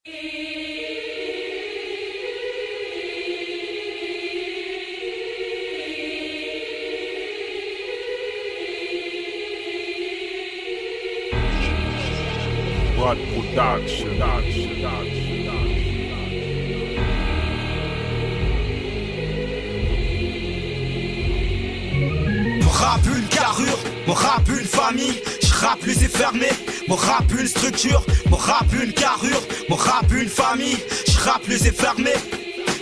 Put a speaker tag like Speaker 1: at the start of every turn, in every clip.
Speaker 1: Rod Production.
Speaker 2: Mon rap une carrure, mon rap une famille. J'rappe les fermé, mon rap une structure. Mon rap une carrure, mon rap une famille. J'rappe les fermé.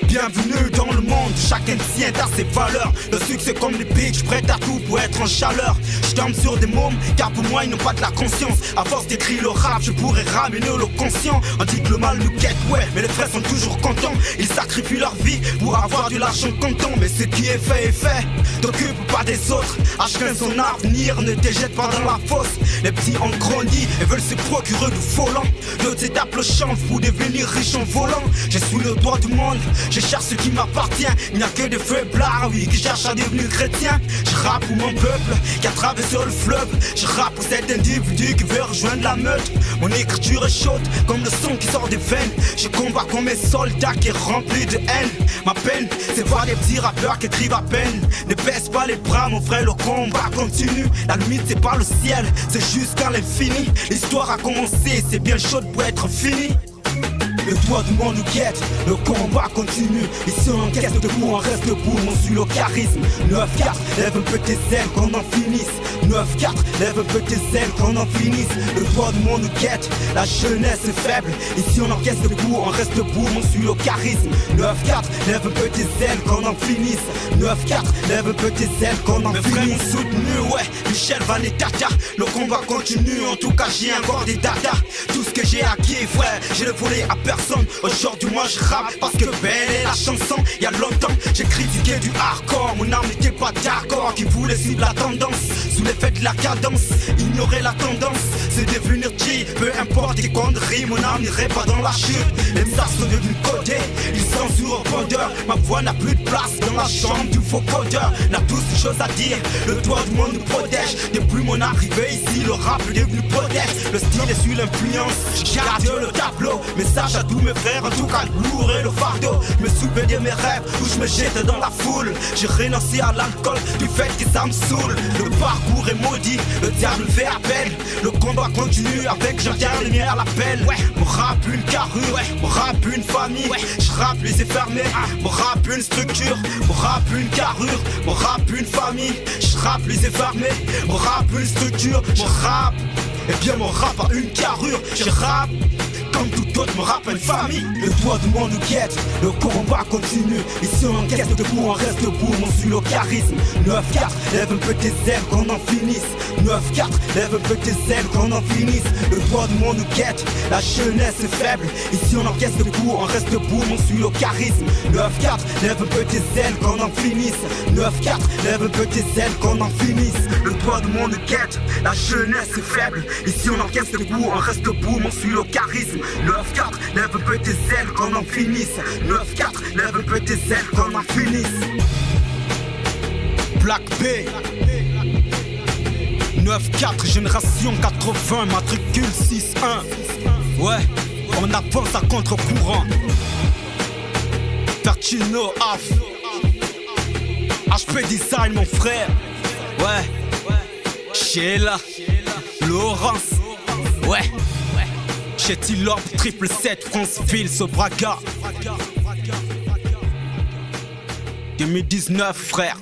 Speaker 2: Bienvenue dans le monde, chacun tient à ses valeurs. Le succès comme les bitches, prêt à tout pour être en chaleur. Je tombe sur des mômes, car pour moi ils n'ont pas de la conscience. À force d'écrire le rap, je pourrais ramener le conscient. On dit que le mal nous guette, ouais, mais les frères sont toujours contents. Ils sacrifient leur vie pour avoir de l'argent comptant. Mais ce qui est fait, t'occupe pas des autres. À chacun son avenir, ne te jette pas dans la fosse. Les petits ont grandi et veulent se procurer du volant. D'autres étapes le chance pour devenir riche en volant. Je suis le doigt du monde, je cherche ce qui m'appartient. Il n'y a que des faiblards, oui, qui cherchent à devenir chrétien. Je rappe pour mon peuple qui a traversé le fleuve. Je rappe pour cet individu qui veut rejoindre la meute. Mon écriture est chaude comme le son qui sort des veines. Je combats comme un soldat qui est rempli de haine. Ma peine, c'est voir des petits rappeurs qui écrivent à peine. Ne baisse pas les bras, mon frère, le combat continue. La limite, c'est pas le ciel, c'est jusqu'à l'infini. L'histoire a commencé, c'est bien chaud pour être fini. Le doigt du monde nous guette, le combat continue. Ici on encaisse debout, on reste debout, on suit le charisme. 9-4, lève un peu tes ailes qu'on en finisse. 9-4, lève un peu tes ailes qu'on en finisse. Le doigt du monde nous guette, la jeunesse est faible. Ici on encaisse debout, on reste debout, on suit le charisme. 9-4, lève un peu tes ailes qu'on en finisse. 9-4, lève un peu tes ailes qu'on en finisse. Mes frères m'ont soutenu, ouais, Michel Van et Tata. Le combat continue, en tout cas j'ai encore des datas. Tout ce que j'ai acquis, frère, je le volé à personne. Aujourd'hui moi je rappe parce que belle est la chanson. Il y a longtemps j'ai critiqué du hardcore. Mon âme n'était pas d'accord, qui voulait suivre la tendance. Sous l'effet de la cadence, ignorer la tendance, c'est devenir G. Peu importe les conneries, mon âme n'irait pas dans la chute. Les messages sont devenus codés, ils censurent au codeur. Ma voix n'a plus de place dans la chambre du faux codeur. N'a tous des choses à dire, le doigt du monde nous protège. Depuis mon arrivée ici, le rap est devenu protège. Le style est sur l'influence, garde le tableau. Message à tous mes frères, en tout cas lourd et le fardeau. Je me souviens de mes rêves où je me jette dans la foule. J'ai renoncé à l'alcool du fait que ça me saoule. Le parcours est maudit, le diable fait appel. Le combat continue avec j'entends les miens à l'appel. Ouais, mon rap une carrure, ouais, mon rap une famille. Ouais, je rappe les fermé, mon rap une structure. Mon rap une carrure, mon rap une famille. Je rappe les fermé, mon rap une structure. Mon rap, et bien mon rap a une carrure. Je rappe comme tout autre, mon rap a une famille. Le doigt du monde nous guette, le combat continue. Ici on encaisse debout, on reste debout, on suit le charisme. 9-4, lève un peu tes ailes qu'on en finisse. 9-4, lève un peu tes ailes qu'on en finisse. Le doigt du monde nous guette, la jeunesse est faible. Ici on encaisse debout, on reste debout, on suit le charisme. 9-4, lève un peu tes ailes qu'on en finisse. 9-4, lève un peu tes ailes qu'on en finisse. Le doigt du monde nous guette, la jeunesse est faible. Ici on encaisse debout, on reste debout, on suit le charisme. 9-4, lève un peu tes ailes qu'on en finisse. 9-4, lève un peu tes ailes qu'on en finisse. Black B 9-4, génération 80, matricule 6-1. Ouais, on avance à contre-courant. Tartino Af HP Design mon frère. Ouais, Sheila Laurence. Ouais, chez Tilorb, 777, Franceville, Sobraga 2019 frère.